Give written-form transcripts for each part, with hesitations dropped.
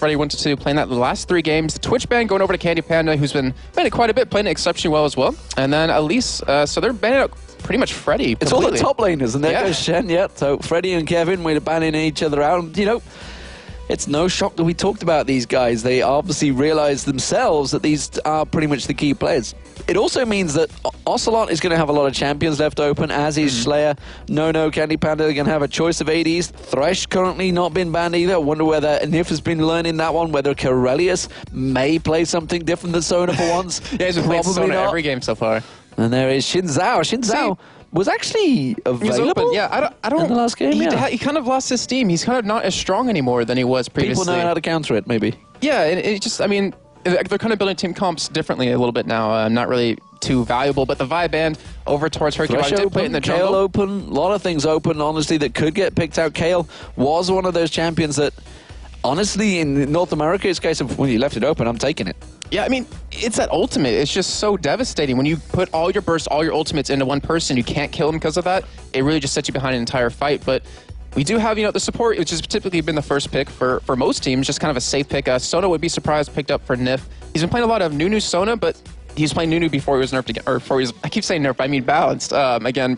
Freddy 1-2 playing that the last 3 games. The Twitch ban going over to Candy Panda, who's been playing it quite a bit, playing it exceptionally well as well. And then Elise, so they're banning out pretty much Freddy. It's all the top laners, and there goes Shen, yeah. So Freddy and Kevin, we're banning each other out. You know, it's no shock that we talked about these guys. They obviously realized themselves that these are pretty much the key players. It also means that Ocelot is going to have a lot of champions left open, as is Slayer. No, Candy Panda are going to have a choice of ADs. Thresh currently not been banned either. I wonder whether Nif has been learning that one, whether Corellius may play something different than Sona for once. Yeah, he's been playing Sona every game so far. And there is Xin Zhao. Xin Zhao was actually available. Yeah, I don't. In the last game, he kind of lost his steam. He's kind of not as strong anymore than he was previously. People know how to counter it, maybe. Yeah, and it just, I mean, they're kind of building team comps differently a little bit now. Not really too valuable, but the Vi band over towards Hercules did play it in the jungle. Kayle open, a lot of things open, honestly, that could get picked out. Kayle was one of those champions that, honestly, in North America, it's a case of, when you left it open, I'm taking it. Yeah, I mean, it's that ultimate. It's just so devastating. When you put all your bursts, all your ultimates into one person, you can't kill him because of that. It really just sets you behind an entire fight. But we do have, the support, which has typically been the first pick for most teams, just kind of a safe pick. Sona would be surprised, picked up for Nif. He's been playing a lot of Nunu Sona, but he was playing Nunu before he was nerfed again, or before he was, I keep saying nerfed, I mean balanced. Again,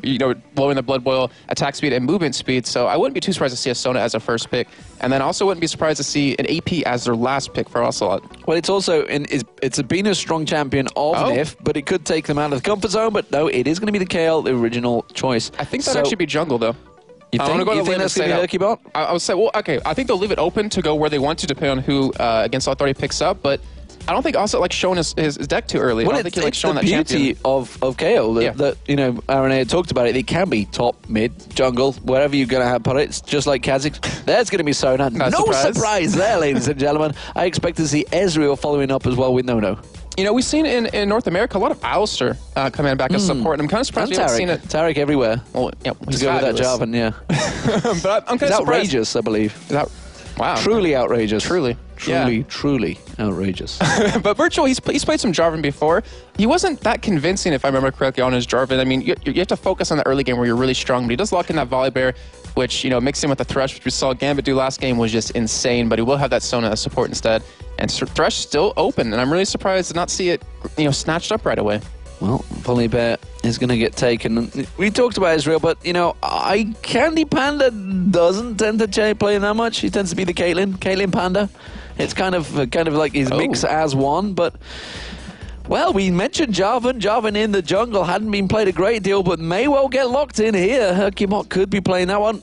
lowering the blood boil, attack speed, and movement speed. So I wouldn't be too surprised to see a Sona as a first pick. And then also wouldn't be surprised to see an AP as their last pick for Ocelot. Well, it's also, it's been a strong champion of Nif, but it could take them out of the comfort zone. But no, it is going to be the Kayle, the original choice. I think that'd actually be jungle, though. You think that's going to be Lurky Bot? I would say, well, okay, I think they'll leave it open to go where they want to, depending on who Against Authority picks up, but I don't think also like showing his deck too early. Well, I don't think he likes showing that champion. The beauty of Kayle that Aaron had talked about it. It can be top, mid, jungle, wherever you're going to put it. It's just like Kha'Zix. There's going to be Sona. No surprise there, ladies and gentlemen. I expect to see Ezreal following up as well with No. We've seen in North America a lot of Alistair coming back as support, and I'm kind of surprised we haven't seen it. Tarek everywhere. Well, yeah, he's to go with that Jarvan, yeah. But I'm kind of outrageous, I believe. Wow. Truly outrageous. Truly outrageous. But Virtual, he's played some Jarvan before. He wasn't that convincing, if I remember correctly, on his Jarvan. I mean, you have to focus on the early game where you're really strong, but he does lock in that Volibear, which, mixed in with the Thresh, which we saw Gambit do last game, was just insane, but he will have that Sona as support instead. And Thresh still open, and I'm really surprised to not see it, snatched up right away. Well, Volibear is going to get taken. We talked about Ezreal, but, Candy Panda doesn't tend to play that much. He tends to be the Caitlyn Panda. It's kind of like his mix as one, but... Well, we mentioned Jarvan. Jarvan in the jungle hadn't been played a great deal, but may well get locked in here. Hercumot could be playing that one.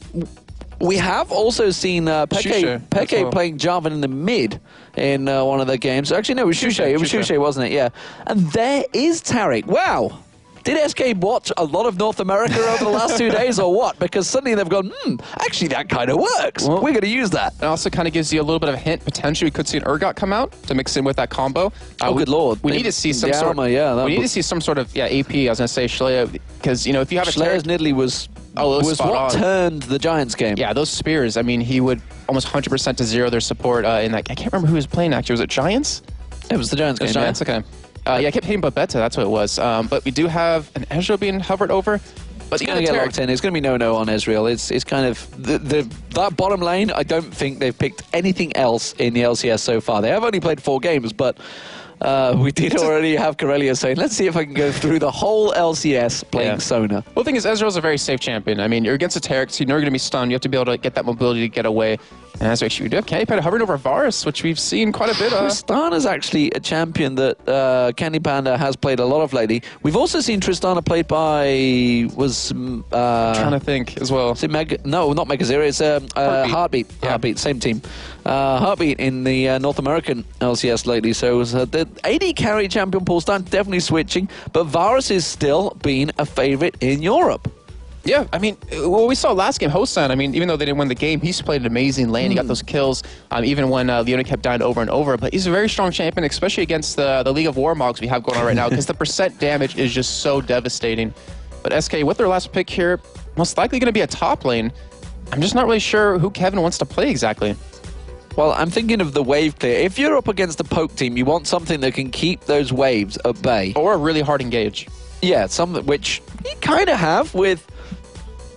We have also seen Peke playing Jarvan in the mid in one of the games. Actually, no, it was Shushay. It was Shushay, wasn't it? Yeah. And there is Tarek. Wow. Did SK watch a lot of North America over the last 2 days or what? Because suddenly they've gone, actually that kind of works. Well, we're going to use that. It also kind of gives you a little bit of a hint. Potentially we could see an Urgot come out to mix in with that combo. Good lord. We need to see some sort of AP, I was going to say Shlaya, because, if you have a Shlaya's Nidalee was what turned the Giants game. Yeah, those spears, I mean, he would almost 100% to zero their support in that. I can't remember who was playing actually. Was it Giants? It was the Giants game. Giants, okay. I kept hitting Babetta, that's what it was. But we do have an Ezreal being hovered over. But it's going to get locked in. It's going to be no on Ezreal. It's kind of... that bottom lane, I don't think they've picked anything else in the LCS so far. They have only played 4 games, but we did already have Corellia saying, let's see if I can go through the whole LCS playing Sona. Well, the thing is, Ezreal's a very safe champion. I mean, you're against a Tarek, so you're going to be stunned. You have to be able to get that mobility to get away. And as we do have Candy Panda hovering over Varus, which we've seen quite a bit of. Tristana is actually a champion that Candy Panda has played a lot of lately. We've also seen Tristana played by... I'm trying to think as well. Is it no, not Mega Zero. It's Heartbeat. Yeah. Heartbeat, same team. Heartbeat in the North American LCS lately. So the AD carry champion pool starting definitely switching, but Varus is still being a favorite in Europe. Yeah, I mean, what we saw last game, Hosan, I mean, even though they didn't win the game, he's played an amazing lane. He got those kills, even when Leona kept dying over and over. But he's a very strong champion, especially against the League of Warmogs we have going on right now, because the percent damage is just so devastating. But SK, with their last pick here, most likely going to be a top lane. I'm just not really sure who Kevin wants to play exactly. Well, I'm thinking of the wave clear. If you're up against a poke team, you want something that can keep those waves at bay. Or a really hard engage. Yeah, something which you kind of have with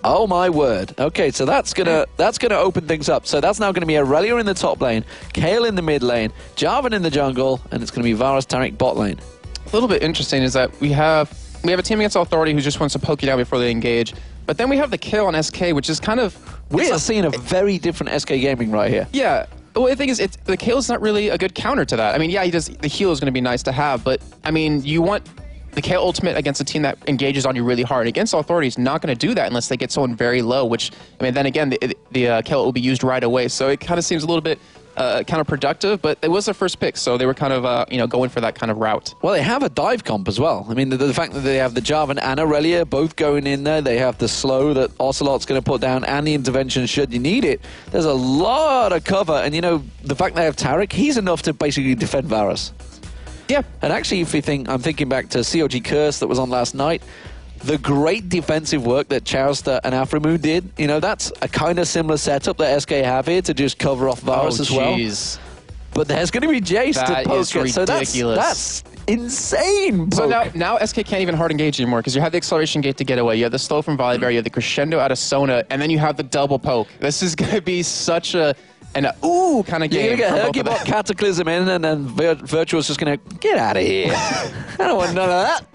Oh my word. Okay, so that's gonna open things up. So that's now gonna be Aurelia in the top lane, Kayle in the mid lane, Jarvan in the jungle, and it's gonna be Varus Taric bot lane. A little bit interesting is that we have a team against Authority who just wants to poke you down before they engage. But then we have the Kayle on SK, which is kind of... We're seeing a very different SK Gaming right here. Yeah. Well, the thing is, the Kayle's not really a good counter to that. I mean, yeah, the heal is going to be nice to have, but, I mean, you want the Kayle ultimate against a team that engages on you really hard. Against Authority, is not going to do that unless they get someone very low, which, I mean, then again, the Kayle will be used right away. So it kind of seems a little bit counterproductive, but it was their first pick, so they were kind of, going for that kind of route. Well, they have a dive comp as well. I mean, the fact that they have the Jarvan and Aurelia both going in there, they have the slow that Ocelot's going to put down and the intervention should you need it. There's a lot of cover, and, the fact they have Taric, he's enough to basically defend Varus. Yeah. And actually, if you think, I'm thinking back to COG Curse that was on last night, the great defensive work that Chowster and Aframu did, that's a kind of similar setup that SK have here to just cover off Varus as well. But there's going to be Jace to poke it, so that's insane poke. So now SK can't even hard engage anymore because you have the acceleration gate to get away, you have the slow from Volibear, you have the crescendo out of Sona, and then you have the double poke. This is going to be such an ooh kind of game. You're going to get Hergibot Cataclysm in, and then Virtual's just going to get out of here. I don't want none of that.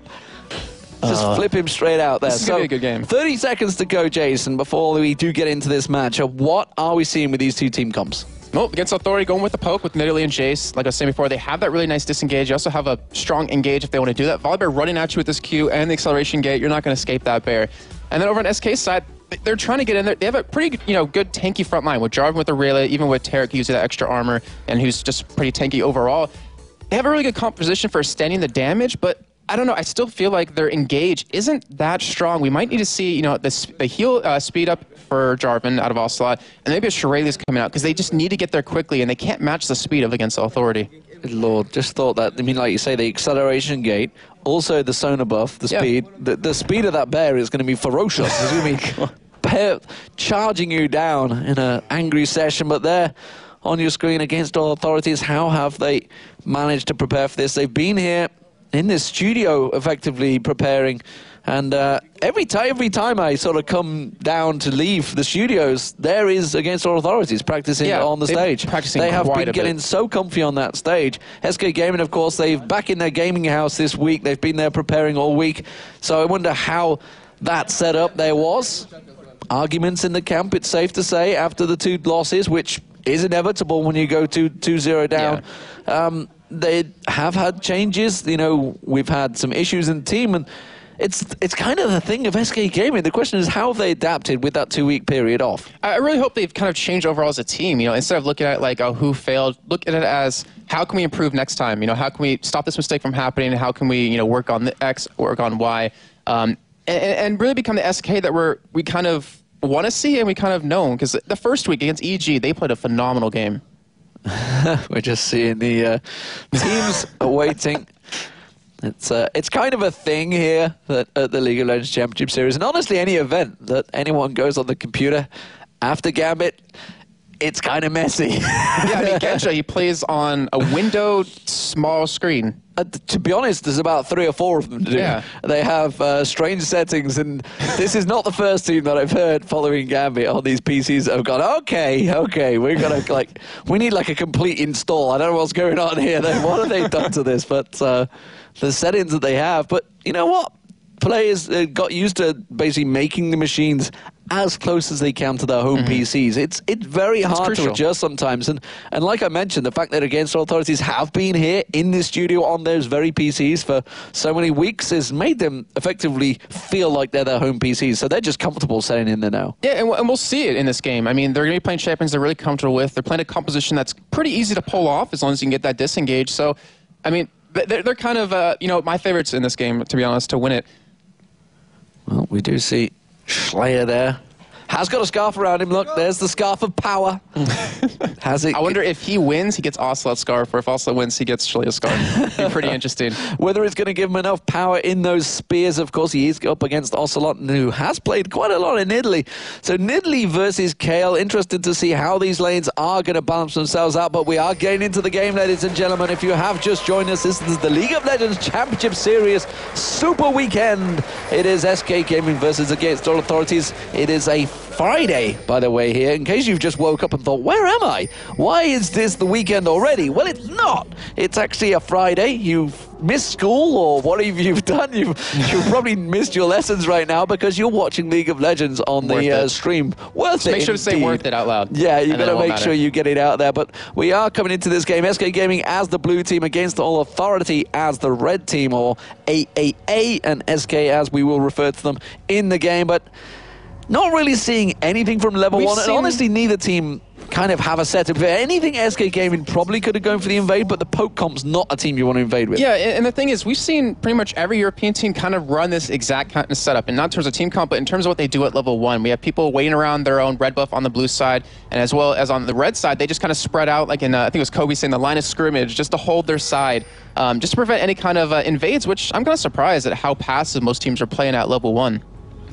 Just flip him straight out there. This is going to be a good game. 30 seconds to go, Jason, before we do get into this match. What are we seeing with these two team comps? Well, against Authority, going with the poke with Nidalee and Jace. Like I was saying before, they have that really nice disengage. You also have a strong engage if they want to do that. Volibear running at you with this Q and the acceleration gate. You're not going to escape that bear. And then over on SK's side, they're trying to get in there. They have a pretty, good tanky front line with Jarvan with Aurelia, even with Taric using that extra armor, and who's just pretty tanky overall. They have a really good composition for standing the damage, but I don't know. I still feel like their engage isn't that strong. We might need to see, the heal speed up for Jarvan out of Ocelot, and maybe a Shirley's coming out because they just need to get there quickly, and they can't match the speed of against Authority. Good Lord, just thought that. I mean, like you say, the acceleration gate, also the Sona buff, the speed. The speed of that bear is going to be ferocious. It's going to be bear charging you down in an angry session, but there on your screen against all authorities, how have they managed to prepare for this? They've been here in this studio effectively preparing, and every time I sort of come down to leave the studios, there is against all authorities practicing on the stage. They have been getting so comfy on that stage. SK Gaming, of course, they've back in their gaming house this week. They've been there preparing all week, so I wonder how that setup there was. Arguments in the camp, it's safe to say, after the two losses, which is inevitable when you go 2-0 down. Yeah. They have had changes. We've had some issues in the team, and it's kind of the thing of SK Gaming. The question is, how have they adapted with that 2-week period off? I really hope they've kind of changed overall as a team. Instead of looking at like, who failed, look at it as how can we improve next time? How can we stop this mistake from happening? How can we, work on the X, work on Y, and really become the SK that we kind of want to see and we kind of know. Because the first week against EG, they played a phenomenal game. We're just seeing the teams awaiting. It's kind of a thing here at the League of Legends Championship Series, and honestly, any event that anyone goes on the computer after Gambit, it's kind of messy. Yeah, I mean, Gensha, he plays on a windowed small screen. To be honest, there's about 3 or 4 of them to do. Yeah. They have strange settings, and this is not the first team that I've heard following Gambit on these PCs that have gone, okay, we're gonna we need like a complete install. I don't know what's going on here. What have they done to this? But the settings that they have. But you know what? Players got used to basically making the machines as close as they can to their home PCs. It's very hard to adjust sometimes. And like I mentioned, the fact that Against All Authorities have been here in this studio on those very PCs for so many weeks has made them effectively feel like they're their home PCs. So they're just comfortable setting in there now. Yeah, and we'll see it in this game. I mean, they're going to be playing champions they're really comfortable with. They're playing a composition that's pretty easy to pull off as long as you can get that disengage. So, I mean, they're kind of, my favorites in this game, to be honest, to win it. Well, we do see Slayer there Has got a scarf around him. Look, there's the scarf of power. Has it? I wonder if he wins, he gets Ocelot's scarf, or if Ocelot wins, he gets Shalia's scarf. It'd be pretty interesting. Whether it's going to give him enough power in those spears. Of course, he is up against Ocelot, who has played quite a lot in Italy. So Nidalee versus Kale. Interested to see how these lanes are going to balance themselves out. But we are getting into the game, ladies and gentlemen. If you have just joined us, this is the League of Legends Championship Series Super Weekend. It is SK Gaming versus Against All Authorities. It is a Friday, by the way, here, in case you've just woke up and thought, where am I? Why is this the weekend already? Well, it's not. It's actually a Friday. You've missed school, or whatever you've done. You've probably missed your lessons right now because you're watching League of Legends on the stream. Worth it. Make sure to say worth it out loud. Yeah, you got to make sure you get it out there. But we are coming into this game. SK Gaming as the blue team against All Authority as the red team, or AAA, and SK as we will refer to them in the game. But not really seeing anything from level 1, and honestly, neither team kind of have a setup. If anything, SK Gaming probably could have gone for the invade, but the Poke Comp's not a team you want to invade with. Yeah, and the thing is, we've seen pretty much every European team kind of run this exact kind of setup, and not in terms of team comp, but in terms of what they do at level 1. We have people waiting around their own red buff on the blue side, and as well as on the red side, they just kind of spread out, like in, I think it was Kobe saying, the line of scrimmage, just to hold their side, just to prevent any kind of invades, which I'm kind of surprised at how passive most teams are playing at level 1.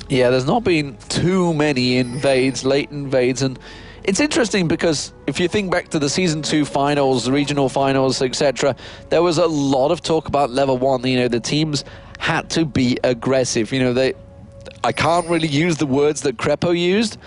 Yeah, there's not been too many invades, late invades, and it's interesting because if you think back to the Season 2 finals, the regional finals, etc., there was a lot of talk about level 1. You know, the teams had to be aggressive. You know, I can't really use the words that Crepo used,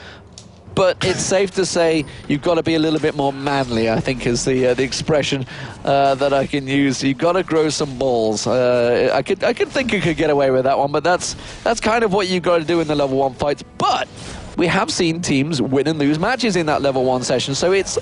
but it's safe to say you've got to be a little bit more manly, I think is the expression that I can use. You've got to grow some balls. I could think you could get away with that one, but that's kind of what you've got to do in the level 1 fights. But we have seen teams win and lose matches in that level 1 session, so it's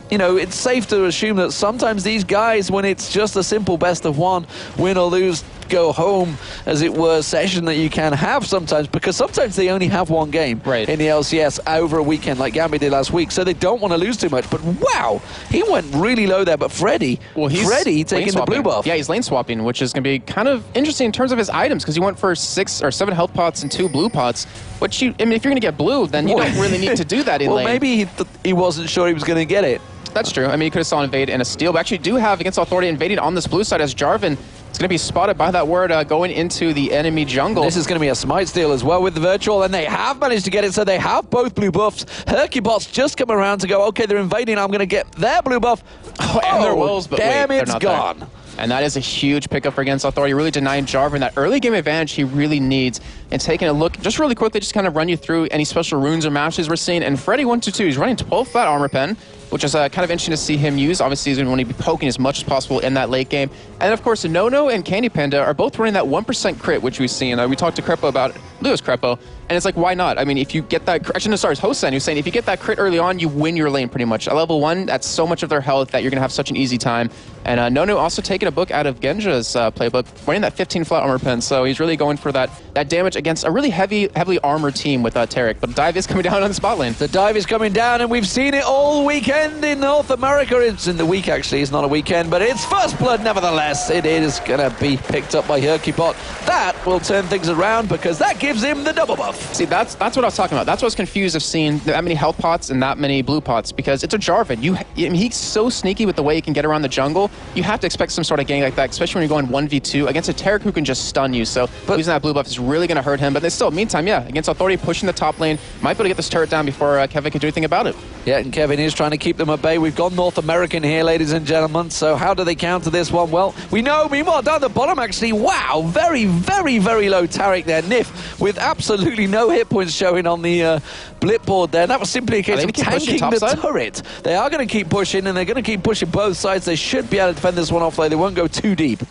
you know, it's safe to assume that sometimes these guys, when it's just a simple best of 1, win or lose, go home, as it were, session that you can have sometimes, because sometimes they only have one game in the LCS over a weekend like Gambit did last week, so they don't want to lose too much. But wow, he went really low there. But Freddy, Freddy taking the blue buff. Yeah, he's lane swapping, which is going to be kind of interesting in terms of his items, because he went for 6 or 7 health pots and 2 blue pots, which I mean, if you're going to get blue, then you don't really need to do that in lane. Well, maybe he wasn't sure he was going to get it. That's true. I mean, he could have saw invade and a steal, but actually do have Against Authority invading on this blue side as Jarvan is going to be spotted by that word going into the enemy jungle. This is going to be a smite steal as well with the virtual, and they have managed to get it, so they have both blue buffs. Hercubot's just come around to go, okay, they're invading, I'm going to get their blue buff. And their wolves, but damn, wait, it's gone. There. And that is a huge pickup for Against Authority, really denying Jarvan that early game advantage he really needs. And taking a look, just really quickly, just kind of run you through any special runes or mashes we're seeing. And Freddy 122, he's running 12 flat armor pen, which is kind of interesting to see him use. Obviously, he's going to want to be poking as much as possible in that late game. And of course, Nono and Candy Panda are both running that 1% crit, which we've seen. We talked to Crepo about Lewis Crepo, and it's like, why not? I mean, if you get that, actually, no, sorry, it's Hosen who's saying if you get that crit early on, you win your lane pretty much. At level 1, that's so much of their health that you're going to have such an easy time. And Nono also taking a book out of Genja's playbook, running that 15 flat armor pen, so he's really going for that damage against a really heavily armored team with Tarek. But dive is coming down on the spot lane. The dive is coming down, and we've seen it all weekend in North America. It's in the week, actually. It's not a weekend, but it's first blood nevertheless. It is going to be picked up by Hercubot. That will turn things around because that gives him the double buff. See, that's what I was talking about. That's what I was confused of seeing that many health pots and that many blue pots, because it's a Jarvan. I mean, he's so sneaky with the way he can get around the jungle. You have to expect some sort of gang like that, especially when you're going 1v2 against a Tarek who can just stun you. So losing that blue buff is really going to hurt him. But still, meantime, yeah, Against Authority pushing the top lane. Might be able to get this turret down before Kevin can do anything about it. Yeah, and Kevin is trying to keep them at bay. We've got North American here, ladies and gentlemen. So how do they counter this one? Well, we know. Meanwhile, down the bottom, actually, wow, very, very, very low Tarek there. Nif with absolutely no hit points showing on the blip board there. That was simply a case of tanking the turret. They are going to keep pushing, and they're going to keep pushing both sides. They should be able to defend this one off. They won't go too deep.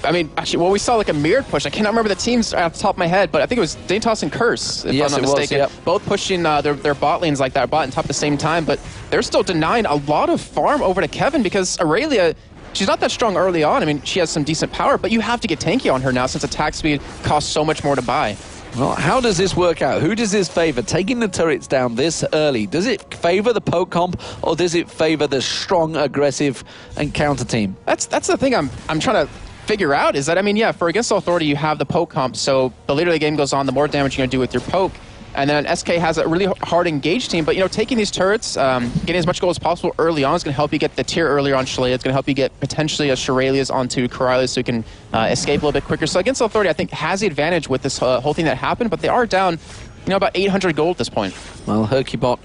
I mean, actually, well, we saw like a mirrored push. I cannot remember the teams off the top of my head, but I think it was Daintos and Curse, if I'm not mistaken. Yep. Both pushing their bot lanes like that, bot and top at the same time, but they're still denying a lot of farm over to Kevin because Aurelia, she's not that strong early on. I mean, she has some decent power, but you have to get tanky on her now since attack speed costs so much more to buy. Well, how does this work out? Who does this favor? Taking the turrets down this early, does it favor the poke comp, or does it favor the strong, aggressive, and counter team? That's the thing I'm trying to figure out is that, I mean, yeah, for Against Authority, you have the poke comp, so the later the game goes on, the more damage you're going to do with your poke. And then SK has a really hard engaged team, but taking these turrets, getting as much gold as possible early on is going to help you get the tier earlier on Shalea. It's going to help you get potentially a Shuralias onto Coryllis so you can escape a little bit quicker. So Against Authority, I think, has the advantage with this whole thing that happened, but they are down, about 800 gold at this point. Well, Hercubot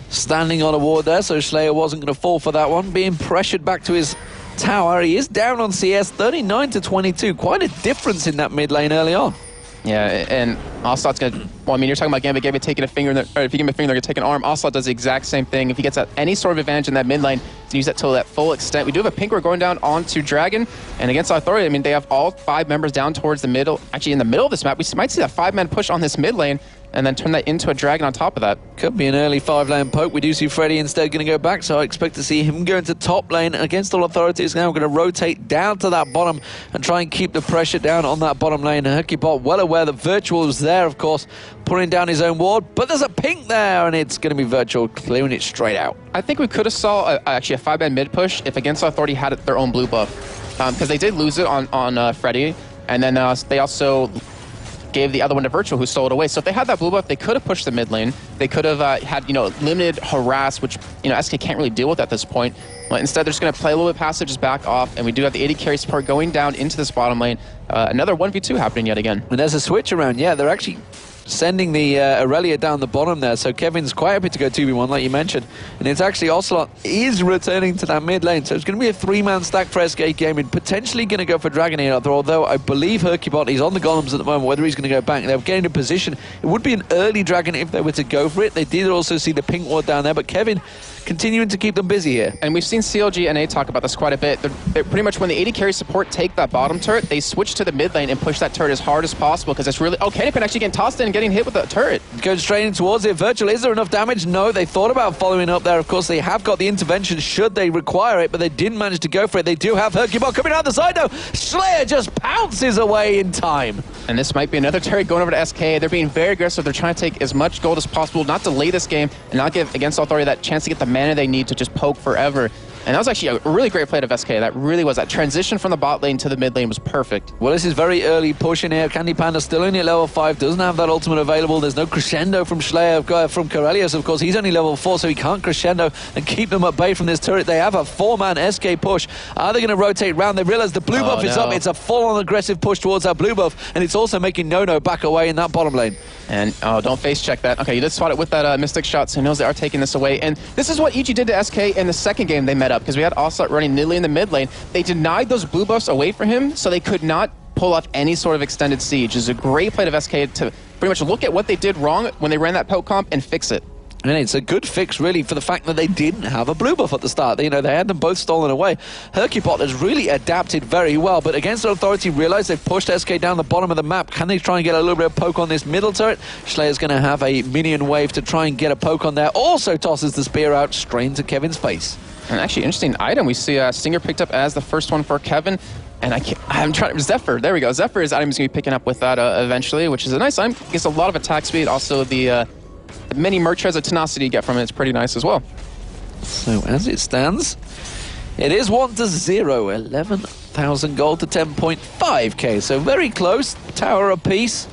standing on a ward there, so Shalea wasn't going to fall for that one. Being pressured back to his tower. He is down on CS, 39 to 22. Quite a difference in that mid lane early on. Yeah, and Ocelot's going to... Well, I mean, you're talking about Gambit taking a finger, or if you give him a finger, they're going to take an arm. Ocelot does the exact same thing. If he gets any sort of advantage in that mid lane, to use that to that full extent. We do have a pink ward going down onto Dragon, and against Authority, I mean, they have all 5 members down towards the middle. Actually, in the middle of this map, we might see that 5-man push on this mid lane, and then turn that into a Dragon on top of that. Could be an early 5-lane poke. We do see Freddy instead going to go back, so I expect to see him go into top lane against all Authority. Is now going to rotate down to that bottom and try and keep the pressure down on that bottom lane. Hercubot well aware that Virtual was there, of course, putting down his own ward, but there's a pink there, and it's going to be Virtual clearing it straight out. I think we could have saw actually a 5-man mid push if Against Authority had their own blue buff, because they did lose it on Freddy, and then they also gave the other one to Virtual, who stole it away. So if they had that blue buff, they could have pushed the mid lane. They could have had, limited harass, which, SK can't really deal with at this point. But instead, they're just going to play a little bit passive, just back off, and we do have the 80 carry support going down into this bottom lane. Another 1v2 happening yet again. And there's a switch around. Yeah, they're actually sending the Aurelia down the bottom there, so Kevin's quite happy to go 2v1 like you mentioned, and it's actually Ocelot is returning to that mid lane, so it's going to be a 3-man stack for SK Gaming, potentially going to go for Dragon here, although I believe Hercubot, he's on the golems at the moment, whether he's going to go back. They're getting in position. It would be an early Dragon if they were to go for it. They did also see the pink ward down there, but Kevin continuing to keep them busy here. And we've seen CLG and A talk about this quite a bit. They're pretty much when the 80 carry support take that bottom turret, they switch to the mid lane and push that turret as hard as possible, because it's really... Oh, Kennypan actually getting tossed in and getting hit with the turret. Going straight in towards it. Virtual, is there enough damage? No, they thought about following up there. Of course, they have got the intervention should they require it, but they didn't manage to go for it. They do have Hercubot coming out the side, though. Slayer just pounces away in time. And this might be another turret going over to SK. They're being very aggressive. They're trying to take as much gold as possible, not delay this game, and not give Against Authority that chance to get the mana they need to just poke forever. And that was actually a really great play of SK. That really was. That transition from the bot lane to the mid lane was perfect. Well, this is very early push in here. Candy Panda still only at level 5, doesn't have that ultimate available. There's no crescendo from Slayer, from Coryllis, of course. He's only level 4, so he can't crescendo and keep them at bay from this turret. They have a 4-man SK push. Are they going to rotate round? They realize the blue buff is up. It's a full-on aggressive push towards that blue buff, and it's also making No-No back away in that bottom lane. And, don't face check that. Okay, you did spot it with that Mystic shot, so he knows they are taking this away. And this is what EG did to SK in the second game they met up, because we had Ocelot running Nidalee in the mid lane. They denied those blue buffs away from him, so they could not pull off any sort of extended siege. It's a great play of SK to pretty much look at what they did wrong when they ran that poke comp and fix it. And it's a good fix, really, for the fact that they didn't have a blue buff at the start. They had them both stolen away. Hercubot has really adapted very well, but Against Authority realize they've pushed SK down the bottom of the map. Can they try and get a little bit of poke on this middle turret? Slayer's going to have a minion wave to try and get a poke on there. Also tosses the spear out straight into Kevin's face. And actually, interesting item. We see Stinger picked up as the first one for Kevin. And I'm trying to... Zephyr. There we go. Zephyr's item is going to be picking up with that eventually, which is a nice item. Gets a lot of attack speed. Also, the many merch has a tenacity you get from it. It's pretty nice as well. So as it stands, it is 1-0. 11,000 gold to 10.5k. So very close. Tower apiece.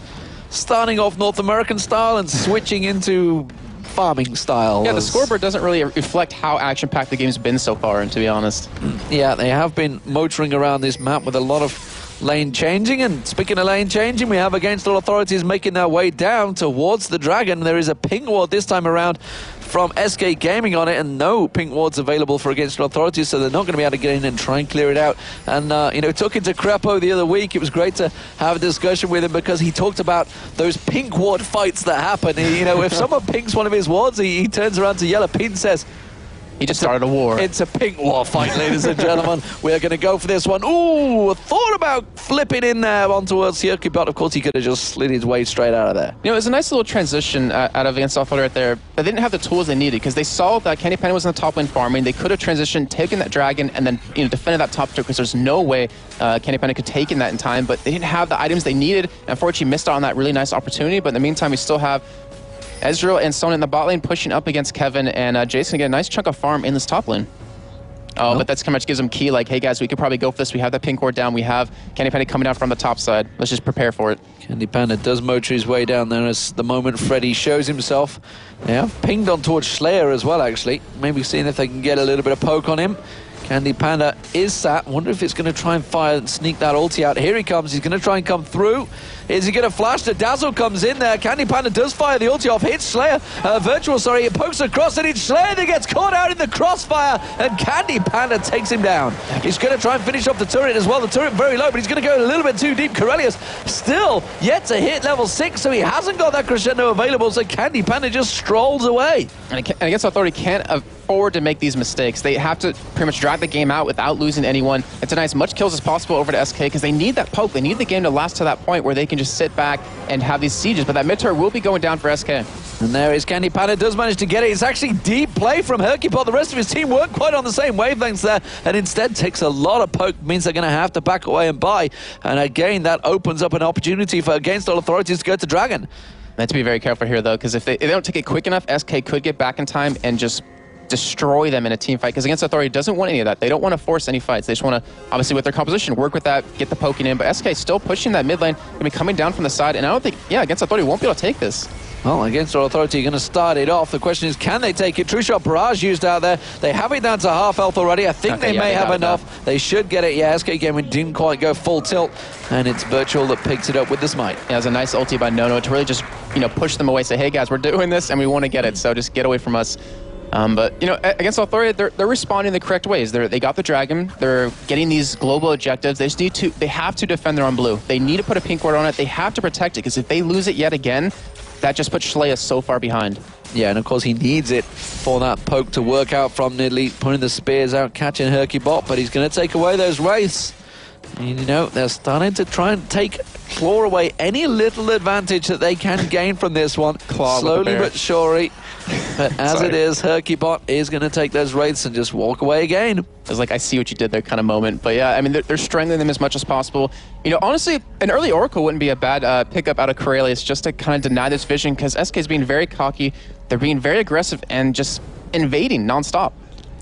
Starting off North American style and switching into farming style. Yeah, the scoreboard doesn't really reflect how action-packed the game's been so far, and to be honest. Yeah, they have been motoring around this map with a lot of lane changing, and speaking of lane changing, we have Against All Authorities making their way down towards the Dragon. There is a ping ward this time around from SK Gaming on it, and no pink wards available for Against All Authorities, so they're not going to be able to get in and try and clear it out. And, talking to Crepo the other week, it was great to have a discussion with him because he talked about those pink ward fights that happen. If someone pinks one of his wards, he turns around to Yellow Pin and says, he just started a war. It's a pink war fight, ladies and gentlemen. We're going to go for this one. Ooh, thought about flipping in there onto a Circuit, but of course he could have just slid his way straight out of there. It was a nice little transition out of Against Authority right there. They didn't have the tools they needed because they saw that Candy Panda was in the top lane farming. They could have transitioned, taken that Dragon, and then defended that top turret because there's no way Candy Panda could take in that in time. But they didn't have the items they needed. Unfortunately, missed out on that really nice opportunity. But in the meantime, we still have Ezreal and Sona in the bot lane pushing up against Kevin, and Jason get a nice chunk of farm in this top lane. Oh, but that's kind of much gives them key, like, hey guys, we could probably go for this. We have that pink ward down. We have Candy Panda coming down from the top side. Let's just prepare for it. Candy Panda does motor his way down there as the moment Freddy shows himself. Yeah, pinged on towards Slayer as well, actually. Maybe seeing if they can get a little bit of poke on him. Candy Panda is sat. Wonder if it's going to try and fire and sneak that ulti out. Here he comes. He's going to try and come through. Is he going to flash? The Dazzle comes in there. Candy Panda does fire the ulti off. Hits Slayer. Virtual, sorry. It pokes across and it's Slayer that gets caught out in the crossfire. And Candy Panda takes him down. He's going to try and finish off the turret as well. The turret very low, but he's going to go a little bit too deep. Corellius still yet to hit level 6, so he hasn't got that crescendo available. So Candy Panda just strolls away. And I guess Authority can't afford to make these mistakes. They have to pretty much drag the game out without losing anyone and to as much kills as possible over to SK because they need that poke. They need the game to last to that point where they can just sit back and have these sieges. But that mid turret will be going down for SK. And there is Candy Panda, does manage to get it. It's actually deep play from Hercupod. The rest of his team weren't quite on the same wavelengths there, and instead takes a lot of poke, means they're going to have to back away and buy. And again, that opens up an opportunity for Against All Authorities to go to Dragon. They have to be very careful here, though, because if they don't take it quick enough, SK could get back in time and just destroy them in a team fight, because Against Authority doesn't want any of that. They don't want to force any fights. They just want to, obviously with their composition, work with that, get the poking in, but SK is still pushing that mid lane, going to be coming down from the side, and I don't think, Against Authority won't be able to take this. Well, Against All Authority going to start it off. The question is, can they take it? True Shot Barrage used out there. They have it down to half health already. I think they may have enough. They should get it. Yeah, SK Gaming didn't quite go full tilt, and it's Virtual that picks it up with the smite. Yeah, it was a nice ulti by Nono to really just, push them away, say, hey guys, we're doing this, and we want to get it, so just get away from us. But, Against Authority, they're responding the correct ways. They got the Dragon. They're getting these global objectives. They have to defend their own blue. They need to put a pink ward on it. They have to protect it, because if they lose it yet again, that just puts Shlaya so far behind. Yeah, and of course he needs it for that poke to work out from Nidley, putting the spears out, catching Hercubot, but he's going to take away those wraiths. And, they're starting to try and claw away any little advantage that they can gain from this one. Slowly but surely. But as it is, Hercubot is going to take those wraiths and just walk away again. It's like, I see what you did there kind of moment. But yeah, I mean, they're strangling them as much as possible. Honestly, an early Oracle wouldn't be a bad pickup out of Corellius just to kind of deny this vision, because SK is being very cocky. They're being very aggressive and just invading nonstop.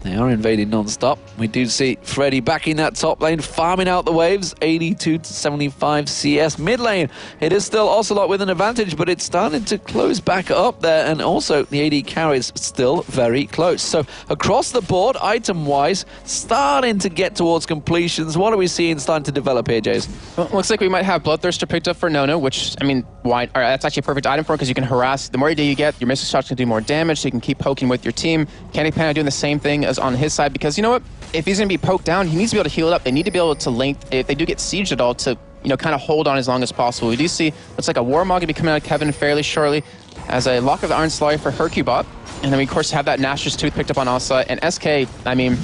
They are invading non-stop. We do see Freddy back in that top lane, farming out the waves. 82 to 75 CS. Mid lane, it is still Ocelot with an advantage, but it's starting to close back up there. And also, the AD carries still very close. So, across the board, item-wise, starting to get towards completions. What are we seeing starting to develop here, Jason? Well, looks like we might have Bloodthirster picked up for Nono, which, I mean, why? That's actually a perfect item for it, because you can harass. The more AD you get, your missile shots can do more damage, so you can keep poking with your team. Candy Panda doing the same thing as on his side, because you know what? If he's going to be poked down, he needs to be able to heal it up. They need to be able to length, if they do get sieged at all, to kind of hold on as long as possible. We do see, looks like a Warmog going to be coming out of Kevin fairly shortly as a Lock of the Iron Slayer for Hercubot. And then we, of course, have that Nashor's Tooth picked up on Asa. And SK, I mean...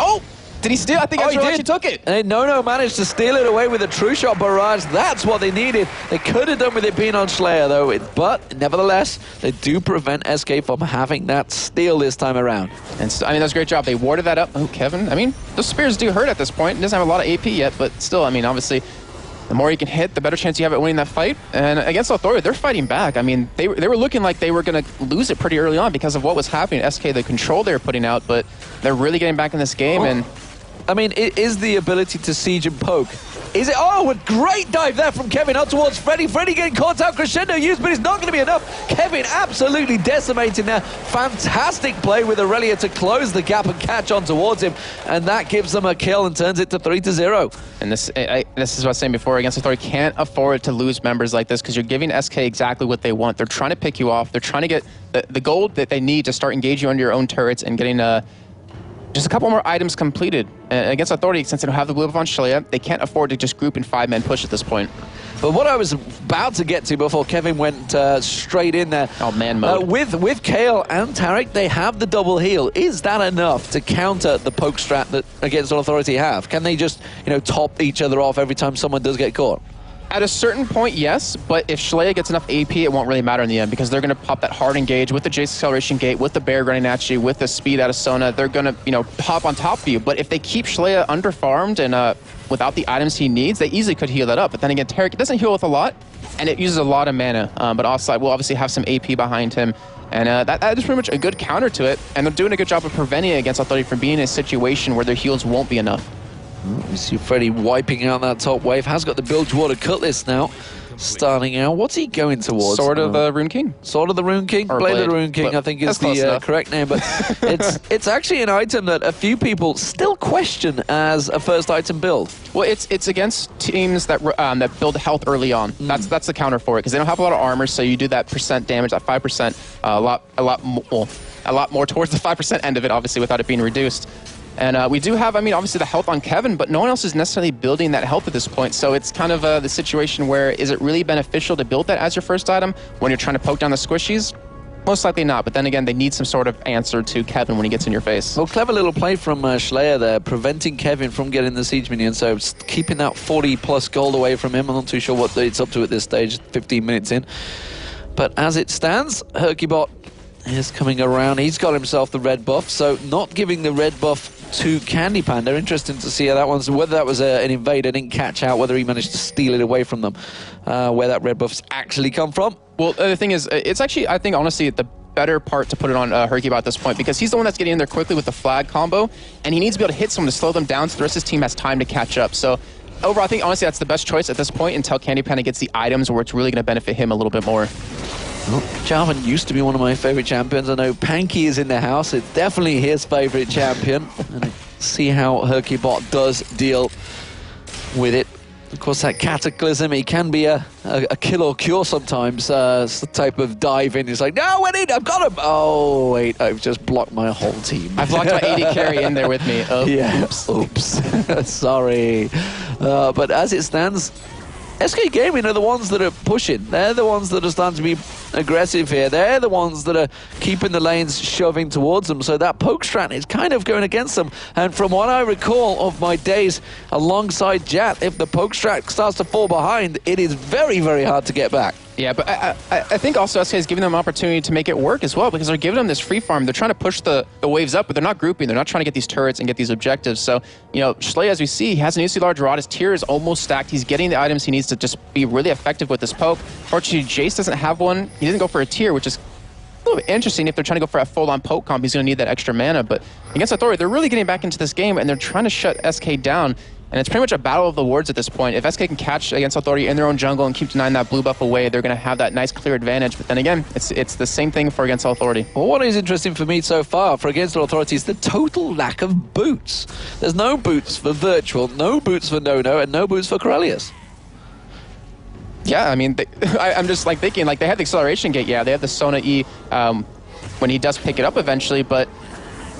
Oh! Did he steal? I think he actually took it. And Nono managed to steal it away with a True Shot Barrage. That's what they needed. They could have done with it being on Slayer, though. But, nevertheless, they do prevent SK from having that steal this time around. And so, I mean, that was a great job. They warded that up. Oh, Kevin. I mean, those spears do hurt at this point. It doesn't have a lot of AP yet, but still, I mean, obviously, the more you can hit, the better chance you have at winning that fight. And Against Authority, they're fighting back. I mean, they were looking like they were going to lose it pretty early on because of what was happening. SK, the control they were putting out, but they're really getting back in this game. And I mean, it is the ability to siege and poke. Is it? Oh, a great dive there from Kevin up towards Freddy. Freddy getting caught out, crescendo used, but it's not going to be enough. Kevin absolutely decimating there. Fantastic play with Aurelia to close the gap and catch on towards him. And that gives them a kill and turns it to 3-0. And this is what I was saying before. Against Authority can't afford to lose members like this, because you're giving SK exactly what they want. They're trying to pick you off. They're trying to get the gold that they need to start engaging you under your own turrets and getting just a couple more items completed. Against Authority, since they don't have the blue buff on Shlaya, they can't afford to just group in 5-man push at this point. But what I was about to get to before Kevin went straight in there. Oh, man mode. With Kale and Tarek, they have the double heal. Is that enough to counter the poke strat that Against All Authority have? Can they just, top each other off every time someone does get caught? At a certain point, yes, but if Shlaya gets enough AP, it won't really matter in the end, because they're going to pop that hard engage with the Jace acceleration gate, with the bear running at you, with the speed out of Sona. They're going to, hop on top of you. But if they keep Shlaya underfarmed and without the items he needs, they easily could heal that up. But then again, Tarek, it doesn't heal with a lot, and it uses a lot of mana. But Offside will obviously have some AP behind him. And that is pretty much a good counter to it, and they're doing a good job of preventing it against Authority from being in a situation where their heals won't be enough. You see Freddy wiping out that top wave, has got the Bilgewater Cutlass now. Starting out, what's he going towards? Sword of the Rune King. Sword of the Rune King? Blade of the Rune King, I think is the correct name. But it's actually an item that a few people still question as a first item build. Well, it's against teams that that build health early on. That's the counter for it, because they don't have a lot of armor, so you do that percent damage, that 5%, a lot more towards the 5% end of it, obviously, without it being reduced. And we do have, I mean, obviously the health on Kevin, but no one else is necessarily building that health at this point. So it's kind of the situation where, is it really beneficial to build that as your first item when you're trying to poke down the squishies? Most likely not, but then again, they need some sort of answer to Kevin when he gets in your face. Well, clever little play from Schleyer there, preventing Kevin from getting the Siege Minion, so keeping that 40+ gold away from him. I'm not too sure what it's up to at this stage, 15 minutes in. But as it stands, Herkybot is coming around. He's got himself the red buff, so not giving the red buff to Candy Panda. Interesting to see how that one's, whether that was an invade. I didn't catch out whether he managed to steal it away from them, where that red buff's actually come from. Well, the thing is, it's actually, I think, honestly, the better part to put it on Herkybot at this point, because he's the one that's getting in there quickly with the flag combo, and he needs to be able to hit someone to slow them down so the rest of his team has time to catch up. So overall, I think, honestly, that's the best choice at this point until Candy Panda gets the items where it's really going to benefit him a little bit more. Well, Jarvan used to be one of my favorite champions. I know Panky is in the house. It's definitely his favorite champion. And see how Herkybot does deal with it. Of course, that Cataclysm, he can be a kill or cure sometimes. It's the type of dive in. He's like, no, wait, I've got him. Oh, wait, I've just blocked my whole team. I've blocked my AD carry in there with me. Oh, yeah. Oops. Sorry. But as it stands, SK Gaming are the ones that are pushing. They're the ones that are starting to be aggressive here. They're the ones that are keeping the lanes shoving towards them. So that poke strat is kind of going against them. And from what I recall of my days alongside Jat, if the poke strat starts to fall behind, it is very, very hard to get back. Yeah, but I think also SK is giving them an opportunity to make it work as well, because they're giving them this free farm. They're trying to push the waves up, but they're not grouping. They're not trying to get these turrets and get these objectives. So, you know, Schley, as we see, he has an UC large rod. His tier is almost stacked. He's getting the items he needs to just be really effective with this poke. Fortunately, Jace doesn't have one. He doesn't go for a tier, which is a little bit interesting. If they're trying to go for a full-on poke comp, he's going to need that extra mana. But against Authority, they're really getting back into this game, and they're trying to shut SK down. And it's pretty much a battle of the wards at this point. If SK can catch against Authority in their own jungle and keep denying that blue buff away, they're going to have that nice clear advantage. But then again, it's the same thing for against Authority. Well, what is interesting for me so far for against Authority is the total lack of boots. There's no boots for Virtual, no boots for Nono, and no boots for Corellius. Yeah, I mean, I'm just like thinking, like they have the acceleration gate, yeah, they have the Sona E when he does pick it up eventually, but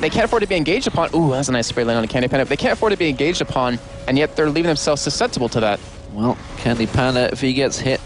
they can't afford to be engaged upon. Ooh, that's a nice spray lane on a Candy Panda. They can't afford to be engaged upon, and yet they're leaving themselves susceptible to that. Well, Candy Panda, if he gets hit.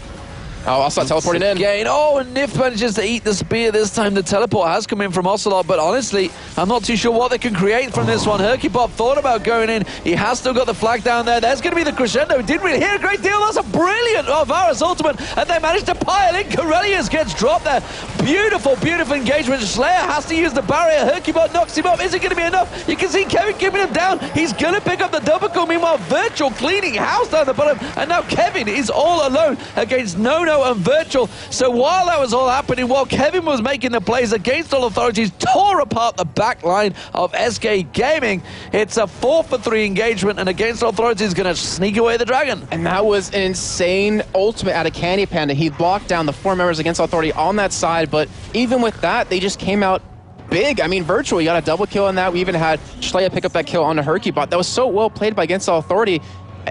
Oh, Ocelot teleporting in. Again. Oh, and Nif manages to eat the spear this time. The teleport has come in from Ocelot, but honestly, I'm not too sure what they can create from this one. Herkybot thought about going in. He has still got the flag down there. There's going to be the crescendo. Didn't really hear a great deal. That's a brilliant Varus ultimate, and they managed to pile in. Corellius gets dropped there. Beautiful, beautiful engagement. Slayer has to use the barrier. Herkybot knocks him up. Is it going to be enough? You can see Kevin keeping him down. He's going to pick up the double kill. Meanwhile, Virtual cleaning house down the bottom, and now Kevin is all alone against Nono and Virtual. So while that was all happening, while Kevin was making the plays against all authorities, tore apart the back line of SK Gaming. It's a 4-for-3 engagement, and against all authorities is going to sneak away the dragon. And that was an insane ultimate out of Candy Panda. He blocked down the 4 members against authority on that side, but even with that, they just came out big. I mean, Virtual, you got a double kill on that. We even had Schleia pick up that kill on the Herkybot. That was so well played by against all authority.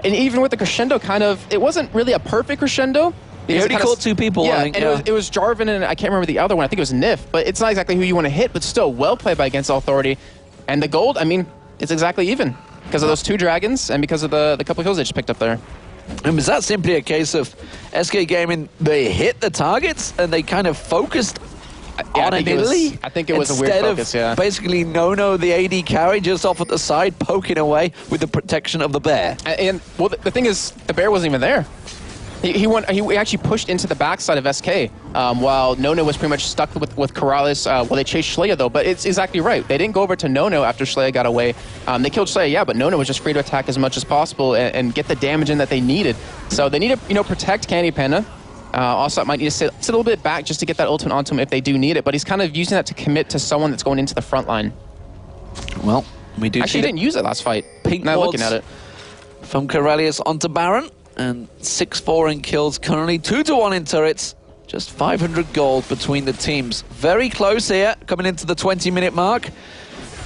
And even with the crescendo, kind of, it wasn't really a perfect crescendo. He already caught 2 people. Yeah, I think, and it was Jarvan, and I can't remember the other one. I think it was Nif, but it's not exactly who you want to hit, but still well played by against all authority. And the gold, I mean, it's exactly even because of those 2 dragons and because of the couple kills they just picked up there. And was that simply a case of SK Gaming, they hit the targets and they kind of focused on it Italy? I think it was a weird focus, yeah. Basically, Nono, the AD carry, just off at the side, poking away with the protection of the bear. And well, the thing is, the bear wasn't even there. He actually pushed into the backside of SK, while Nono was pretty much stuck with Corrales. Well, they chased Schleia, though, but it's exactly right. They didn't go over to Nono after Schleia got away. They killed Schleia, yeah, but Nono was just free to attack as much as possible and get the damage in that they needed. So they need to, protect Candy Panda. Also, might need to sit a little bit back just to get that ultimate onto him if they do need it, but he's kind of using that to commit to someone that's going into the front line. Well, we do actually, he didn't use it last fight. Pink now looking at it. From Corellius onto Baron, and 6-4 in kills currently, 2-1 in turrets. Just 500 gold between the teams. Very close here, coming into the 20-minute mark.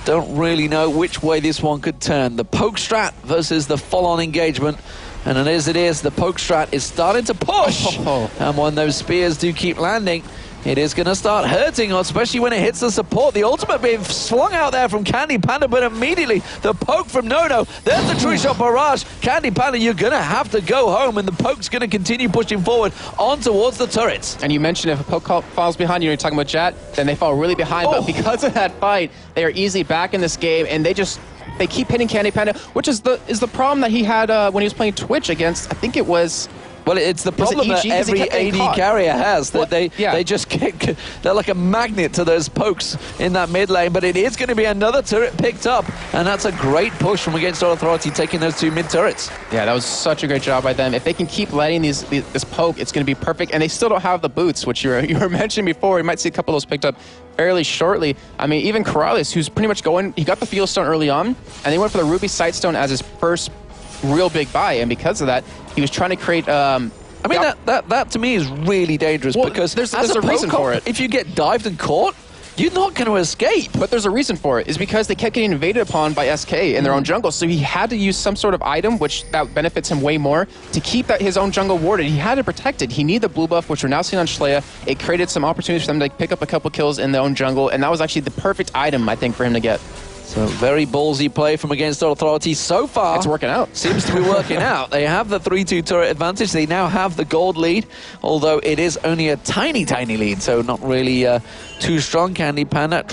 Don't really know which way this one could turn. The poke strat versus the full-on engagement. And as it is, the poke strat is starting to push. And when those spears do keep landing, it is going to start hurting, especially when it hits the support. The ultimate being slung out there from Candy Panda, but immediately the poke from Nono. There's the true shot barrage. Candy Panda, you're going to have to go home, and the poke's going to continue pushing forward on towards the turrets. And you mentioned if a poke falls behind you, you're talking about Jet, then they fall really behind. But because of that fight, they are easily back in this game, and they keep hitting Candy Panda, which is the problem that he had when he was playing Twitch against, I think it was... Well, it's the problem that every AD carrier has, that they just kick. They're like a magnet to those pokes in that mid lane, but it is going to be another turret picked up, and that's a great push from Against All Authority, taking those 2 mid turrets. Yeah, that was such a great job by them. If they can keep letting this poke, it's going to be perfect, and they still don't have the boots, which you were mentioning before. We might see a couple of those picked up fairly shortly. I mean, even Corrales, who's pretty much he got the Field Stone early on, and they went for the Ruby Sightstone as his first real big buy, and because of that, he was trying to create... I mean, that to me is really dangerous, because there's a reason for it. If you get dived and caught, you're not going to escape. But there's a reason for it. Is because they kept getting invaded upon by SK in their own jungle, so he had to use some sort of item, which that benefits him way more, to keep his own jungle warded. He had to protect it. He needed the blue buff, which we're now seeing on Schleia. It created some opportunities for them to pick up a couple kills in their own jungle, and that was actually the perfect item, I think, for him to get. So very ballsy play from Against All Authority so far. It's working out. Seems to be working out. They have the 3-2 turret advantage. They now have the gold lead, although it is only a tiny, tiny lead, so not really too strong. Candy Panda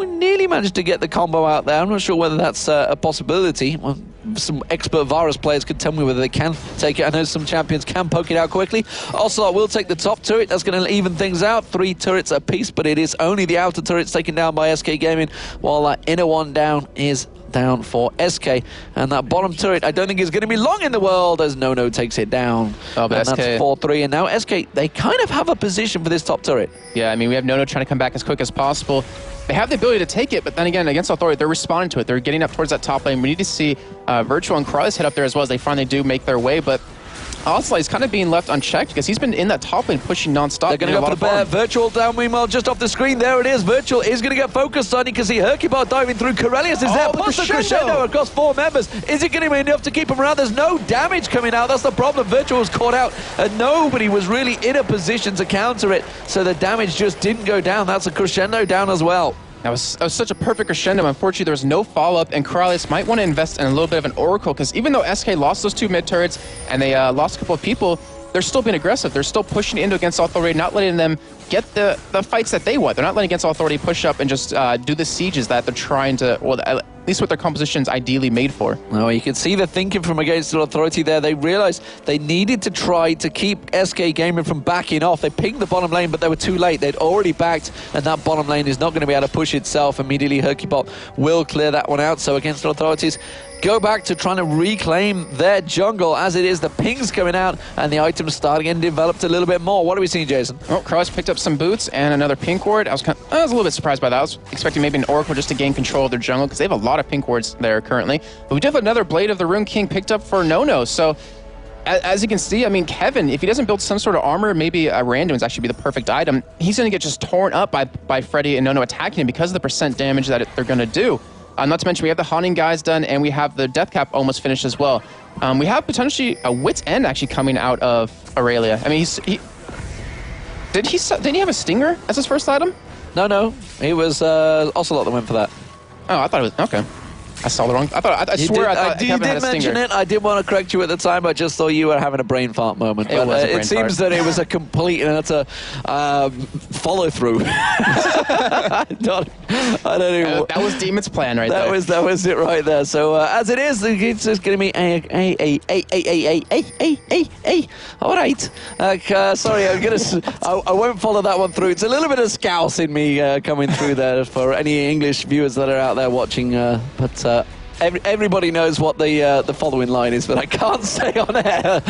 nearly managed to get the combo out there. I'm not sure whether that's a possibility. Well, some expert Varus players could tell me whether they can take it. I know some champions can poke it out quickly. Ocelot will take the top turret. That's going to even things out. 3 turrets apiece, but it is only the outer turrets taken down by SK Gaming, while that inner one down is down for SK. And that bottom turret, I don't think is going to be long in the world as Nono takes it down. Oh, but and SK... that's 4-3. And now SK, they kind of have a position for this top turret. Yeah, I mean, we have Nono trying to come back as quick as possible. They have the ability to take it, but then again, Against Authority, they're responding to it. They're getting up towards that top lane. We need to see Virtual and Corrales hit up there as well, as they finally do make their way, but Ocelot is kind of being left unchecked because he's been in that top lane pushing non-stop. They're going to go for the bear. Virtual down, meanwhile, just off the screen. There it is. Virtual is going to get focused on. You can see Hercubot diving through. Corellius is there. Plus the crescendo across 4 members. Is it going to be enough to keep him around? There's no damage coming out. That's the problem. Virtual was caught out, and nobody was really in a position to counter it, so the damage just didn't go down. That's a crescendo down as well. That was such a perfect crescendo. Unfortunately, there was no follow-up, and Corrales might want to invest in a little bit of an Oracle, because even though SK lost those 2 mid-turrets and they lost a couple of people, they're still being aggressive. They're still pushing into Against Authority, not letting them get the fights that they want. They're not letting Against Authority push up and just do the sieges that they're trying to, well, at least what their composition's ideally made for. Oh, you can see the thinking from Against Authority there. They realized they needed to try to keep SK Gaming from backing off. They pinged the bottom lane, but they were too late. They'd already backed, and that bottom lane is not going to be able to push itself. Immediately, Hercubot will clear that one out. So Against Authorities go back to trying to reclaim their jungle. As it is, the pings coming out, and the items starting getting developed a little bit more. What are we seeing, Jason? Oh, Cross picked up some boots and another pink ward. I was a little bit surprised by that. I was expecting maybe an Oracle just to gain control of their jungle, because they have a lot of pink wards there currently. But we do have another Blade of the Rune King picked up for Nono. So as you can see, I mean, Kevin, if he doesn't build some sort of armor, maybe a Randuin's actually be the perfect item. He's going to get just torn up by Freddy and Nono attacking him because of the percent damage that they're going to do. Not to mention, we have the Haunting Guys done, and we have the Death Cap almost finished as well. We have potentially a Wit's End actually coming out of Aurelia. I mean, didn't he have a Stinger as his first item? No. He was Ocelot that went for that. Oh, I thought it was... Okay. I saw the wrong... I swear I thought Kevin had a Stinger. You did mention it. I did want to correct you at the time. I just thought you were having a brain fart moment. It seems that it was a complete and utter follow-through. I don't even... That was Demon's plan right there. That was it right there. So, as it is, it's just going to be all right. Sorry, I won't follow that one through. It's a little bit of scouse in me coming through there for any English viewers that are out there watching, but Everybody knows what the following line is, but I can't say on air.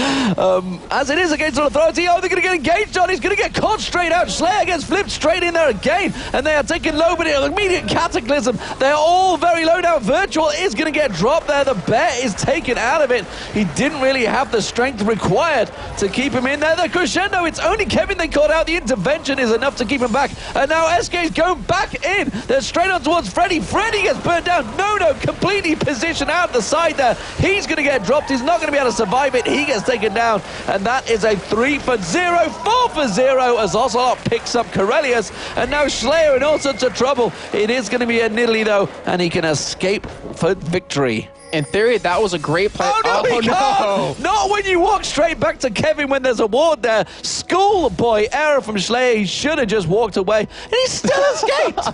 As it is against Authority, they're going to get engaged on. He's going to get caught straight out. Slayer gets flipped straight in there again, and they are taking low, but immediate cataclysm. They're all very low now. Virtual is going to get dropped there. The bear is taken out of it. He didn't really have the strength required to keep him in there. The crescendo, it's only Kevin they caught out. The intervention is enough to keep him back, and now SK's going back in. They're straight on towards Freddy. Freddy gets burnt down. No, completely positioned out the side there. He's going to get dropped. He's not going to be able to survive it. He gets taken down, and that is a 3-0, 4-0 as Ocelot picks up Corellius, and now Slayer in all sorts of trouble. It is going to be a Nidalee though, and he can escape for victory. In theory, that was a great play. Oh, no, he can't! Not when you walk straight back to Kevin when there's a ward there. Schoolboy error from Slayer. He should have just walked away, and he still escaped.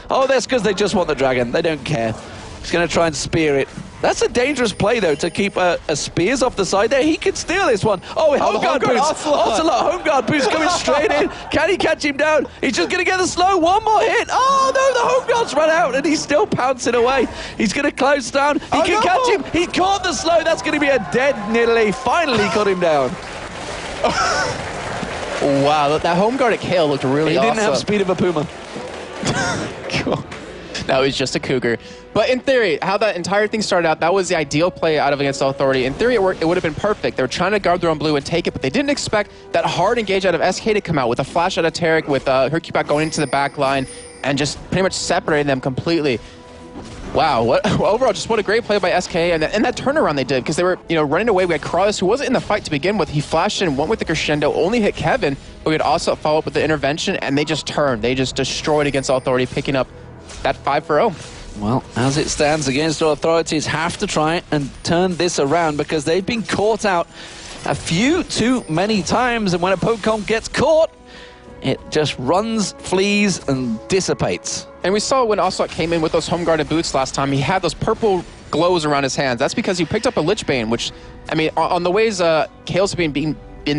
Oh, that's because they just want the dragon. They don't care. He's going to try and spear it. That's a dangerous play, though, to keep a spears off the side there. He could steal this one. Oh, home guard boost. Ocelot home guard boost coming straight in. Can he catch him down? He's just going to get the slow. One more hit. Oh, no, the home guard's run out, and he's still pouncing away. He's going to close down. He can catch him. He caught the slow. That's going to be a dead Nidalee. Finally got him down. Wow, that home guard at Kale looked really awesome. He didn't have speed of a puma. Cool. No, he's just a cougar. But in theory, how that entire thing started out, that was the ideal play out of against Authority. In theory, it would have been perfect. They were trying to guard their own blue and take it, but they didn't expect that hard engage out of SK to come out with a flash out of Tarek, with Hercule going into the back line and just pretty much separating them completely. Wow, overall, just what a great play by SK, and that turnaround they did, because they were, running away. We had Corellius, who wasn't in the fight to begin with. He flashed in, went with the crescendo, only hit Kevin, but we had also follow up with the intervention, and they just turned. They just destroyed against Authority, picking up that 5-0. Well, as it stands, against Authorities have to try and turn this around, because they've been caught out a few too many times, and when a Pokemon gets caught, it just runs, flees, and dissipates. And we saw when Ocelot came in with those home guarded boots last time, he had those purple glows around his hands. That's because he picked up a Lich Bane, which, I mean, on the ways Kale's been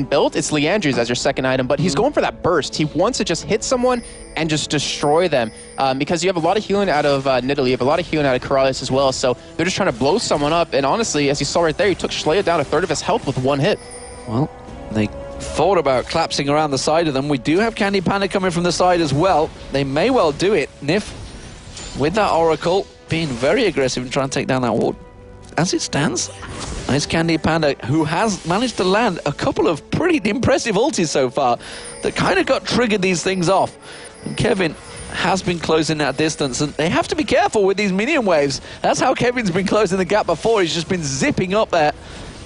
built, it's Leandre's as your second item, but he's going for that burst. He wants to just hit someone and just destroy them, because you have a lot of healing out of Nidalee, you have a lot of healing out of Corellius as well, so they're just trying to blow someone up, and honestly, as you saw right there, he took Slayer down a third of his health with one hit. Well, they thought about collapsing around the side of them. We do have Candy Panda coming from the side as well. They may well do it. Nif, with that Oracle, being very aggressive and trying to take down that ward. As it stands, nice Candy Panda, who has managed to land a couple of pretty impressive ultis so far that kind of got triggered these things off. And Kevin has been closing that distance, and they have to be careful with these minion waves. That's how Kevin's been closing the gap before. He's just been zipping up there,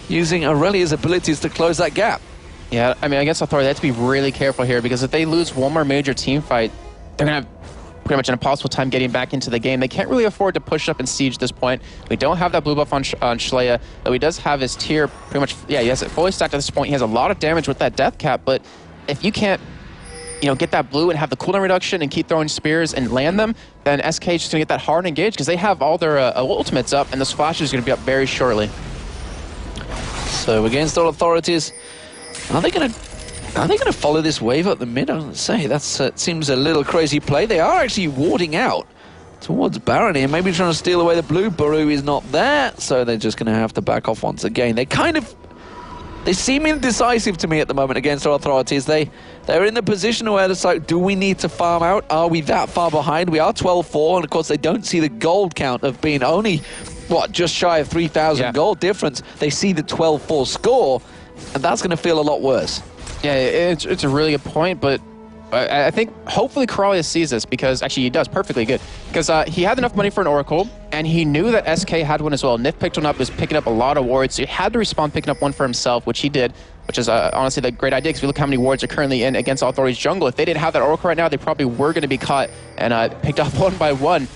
using Aurelia's abilities to close that gap. Yeah, I mean, I guess Authority, they have to be really careful here, because if they lose one more major team fight, they're going to have pretty much an impossible time getting back into the game. They can't really afford to push up and siege at this point. We don't have that blue buff on Shlaya, though he does have his tier pretty much, yeah, he has it fully stacked at this point. He has a lot of damage with that death cap, but if you can't, get that blue and have the cooldown reduction and keep throwing spears and land them, then SK is just going to get that hard engage, because they have all their ultimates up, and this flash is going to be up very shortly. So against all Authorities, are they going to follow this wave up the mid? I was going to say, that seems a little crazy play. They are actually warding out towards Baron here, maybe trying to steal away the blue. Baru is not there, so they're just going to have to back off once again. They seem indecisive to me at the moment against our Authorities. They're in the position where it's like, do we need to farm out? Are we that far behind? We are 12-4, and of course they don't see the gold count of being only, just shy of 3,000 gold difference. They see the 12-4 score, and that's going to feel a lot worse. Yeah, it's a really good point, but I think hopefully Corellius sees this, because actually he does perfectly good, because he had enough money for an Oracle, and he knew that SK had one as well. Nif picked one up, was picking up a lot of wards, so he had to respond picking up one for himself, which he did, which is honestly the great idea, because if you look how many wards are currently in against Authority's jungle. If they didn't have that Oracle right now, they probably were going to be caught and picked off one by one.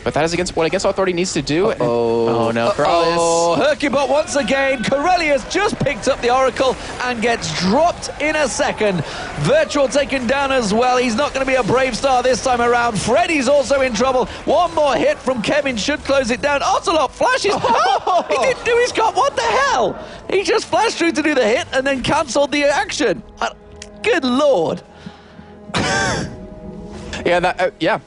But that is against what Authority needs to do. Oh no, Corellius. Oh, Hercubot once again. Corellius just picked up the Oracle and gets dropped in a second. Virtual taken down as well. He's not going to be a brave star this time around. Freddy's also in trouble. One more hit from Kevin should close it down. Ocelot flashes. Oh, he didn't do his cut. What the hell? He just flashed through to do the hit and then cancelled the action. Good lord. Yeah,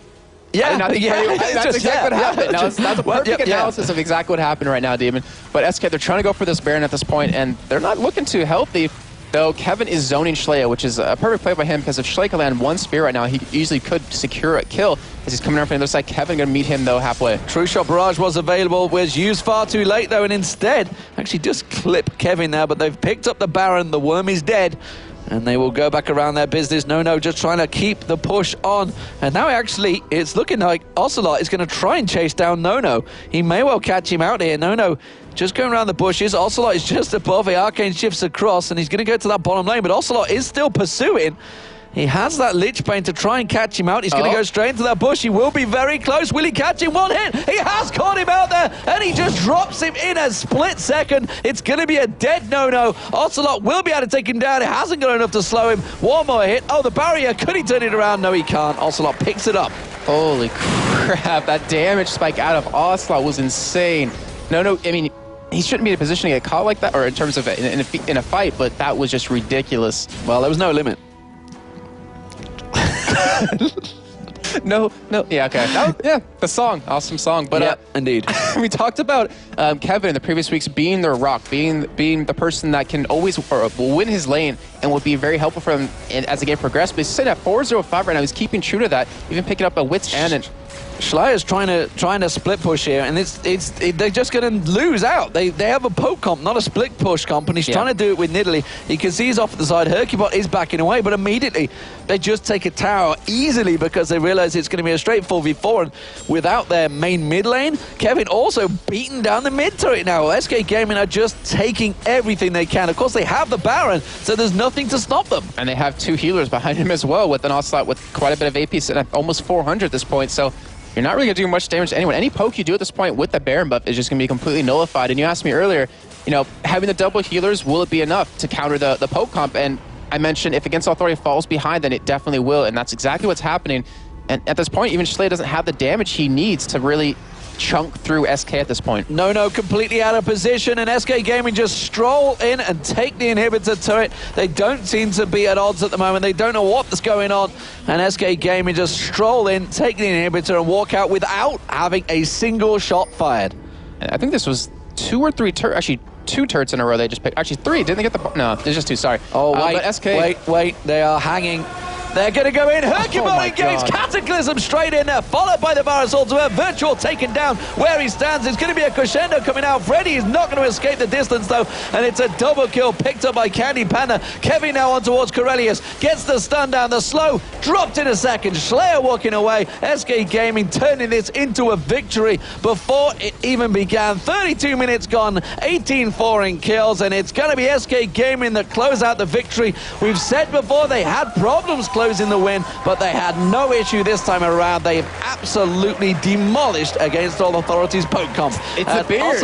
Yeah, I did not think that's exactly what happened. Yeah. That's a perfect analysis of exactly what happened right now, Demon. But SK, they're trying to go for this Baron at this point, and they're not looking too healthy. Though Kevin is zoning Schleia, which is a perfect play by him, because if Schleia could land one spear right now, he easily could secure a kill. As he's coming around from the other side, Kevin going to meet him, though, halfway. True Shot Barrage was available, was used far too late, though, and instead actually just clip Kevin now, but they've picked up the Baron. The worm is dead, and they will go back around their business. No, just trying to keep the push on. And now actually, it's looking like Ocelot is going to try and chase down No. He may well catch him out here. No. Just going around the bushes. Ocelot is just above it. Arcane shifts across, and he's going to go to that bottom lane, but Ocelot is still pursuing. He has that Lich Bane to try and catch him out. He's going to go straight into that bush. He will be very close. Will he catch him? One hit. He has caught him out there, and he just drops him in a split second. It's going to be a dead No. Ocelot will be able to take him down. It hasn't got enough to slow him. One more hit. Oh, the barrier. Could he turn it around? No, he can't. Ocelot picks it up. Holy crap. That damage spike out of Ocelot was insane. No, I mean, he shouldn't be in a position to get caught like that, or in terms of in a fight, but that was just ridiculous. Well, there was no limit. No, yeah, okay. The song, awesome song. But yeah, indeed. We talked about Kevin in the previous weeks being their rock, being the person that can always will win his lane and would be very helpful for him as the game progressed. But he's sitting at 4-0-5 right now. He's keeping true to that, even picking up a Wit's End. And Schleier's trying to split push here, and they're just going to lose out. They have a poke comp, not a split push comp, and he's trying to do it with Nidalee. You can see he's off to the side. Hercubot is backing away, but immediately they just take a tower easily because they realize it's going to be a straight 4v4, and without their main mid lane, Kevin also beating down the mid turret now. SK Gaming are just taking everything they can. Of course, they have the Baron, so there's nothing to stop them. And they have two healers behind him as well, with an Ocelot with quite a bit of AP sitting at almost 400 at this point, so you're not really going to do much damage to anyone. Any poke you do at this point with the Baron buff is just going to be completely nullified. And you asked me earlier, having the double healers, will it be enough to counter the poke comp? And I mentioned if Against Authority falls behind, then it definitely will. And that's exactly what's happening. And at this point, even Schleia doesn't have the damage he needs to really chunk through SK at this point. No, completely out of position, and SK Gaming just stroll in and take the inhibitor turret. They don't seem to be at odds at the moment. They don't know what's going on, and SK Gaming just stroll in, take the inhibitor, and walk out without having a single shot fired. I think this was two or three turrets, actually 2 turrets in a row they just picked. Actually 3, didn't they get the... No, there's just 2, sorry. Oh, wait, but SK... wait, they are hanging. They're going to go in. Hercubot engaged. Cataclysm straight in there, followed by the Varus Ultimate. Virtual taken down where he stands. It's going to be a crescendo coming out. Freddy is not going to escape the distance, though, and it's a double kill picked up by Candy Panda. Kevin now on towards Corellius. Gets the stun down. The slow dropped in a second. Schleia walking away. SK Gaming turning this into a victory before it even began. 32 minutes gone. 18-4 in kills, and it's going to be SK Gaming that close out the victory. We've said before they had problems closing the win, but they had no issue this time around. They've absolutely demolished Against All Authorities poke comp. It's a beard.